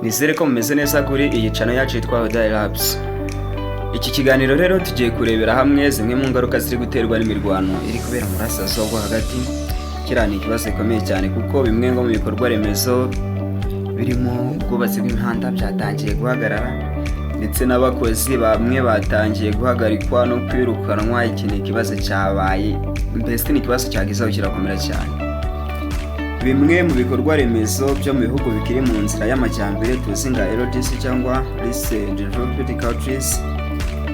Nizere ko mumeze neza kuri iyi channel yacu yitwa Hodari Labs. Iki kiganiro rero tugiye kurebera hamwe zimwe mu ngaruka ziri guterwa n'imirwano iri kubera mu burasirazuba bwo hagati. Kirani ikibazo gikomeye cyane kuko bimwe ngo mu bikorwaremezo birimo ubwubatsi bw'imihanda byatangiye guhagarara, ndetse n'abakozi bamwe batangiye guhagarikwa no kwirukanwa. Iki ni ikibazo cyabaye, mbese ni ikibazo cyagizeho kirakomera cyane. Bimwe mu bikorwa remezo byo mu bihugu bikiri mu nzira y'amajyambere tuzi nka LDC cyangwa Least Developed Countries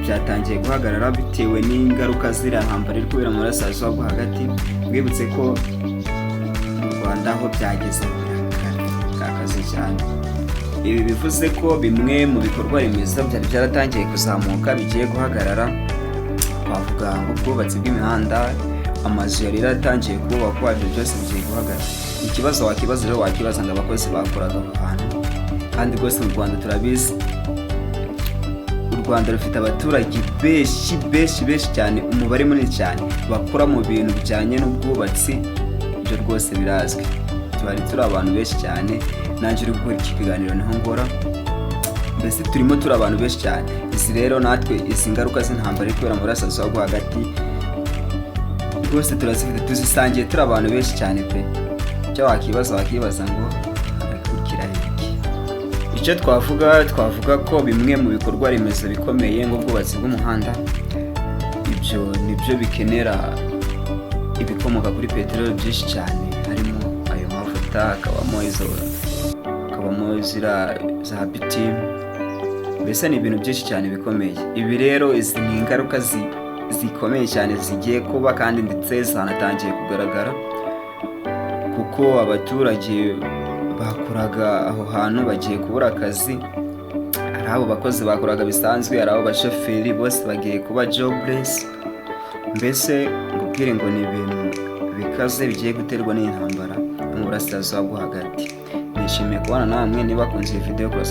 byatangiye guhagarara bitewe n'ingaruka z'irahambara iri kubera mu burasirazuba bwo hagati. Mwibutse ko mu Rwanda aho byageze akazi cyane. Ibi bivuze ko bimwe mu bikorwa remezo byari byaratangiye kuzamuka bigiye guhagarara. Twavuga ngo ubwubatsi bw'imihanda, amazu yari yaratangiye kubakwa, ibyo byose bigiye guhagarara. Ikibazo wakibaza rero wakibaza ngo abakozi bakoraga mu hantu, kandi rwose mu Rwanda turabizi, u Rwanda rufite abaturage benshi cyane, umubare munini cyane bakora mu bintu bijyanye n'ubwubatsi. Ibyo rwose birazwi, turi abantu benshi cyane. Nanjye uri gukora iki kiganiro niho ngora, mbese turimo turi abantu benshi cyane. Izi rero natwe izi ngaruka z'intambara iri kubera mu burasirazuba bwo hagati rwose turazifite, tuzisangiye turi abantu benshi cyane pe. Icyo wakibaza ngo harakurikira iki? Icyo twavuga ko bimwe mu bikorwa remezo bikomeye nk'ubwubatsi bw'umuhanda, ibyo nibyo bikenera ibikomoka kuri peteroli byinshi cyane, harimo ayo mavuta, hakabamo za Bitumen, mbese ni ibintu byinshi cyane bikomeye. Ibi rero izi ni ingaruka zikomeye cyane zigiye kuba, kandi ndetse zanatangiye kugaragara, kuko abaturage bakoraga aho hantu bagiye kubura akazi. Hari abo bakozi bakoraga bisanzwe, hari abo bashoferi, bose bagiye kuba jobless. Mbese ngubwire ngo ni ibintu bikaze bigiye guterwa n'intambara mu burasirazuba bwo hagati. Nishimiye kubana namwe. Niba kunze iyi video, kora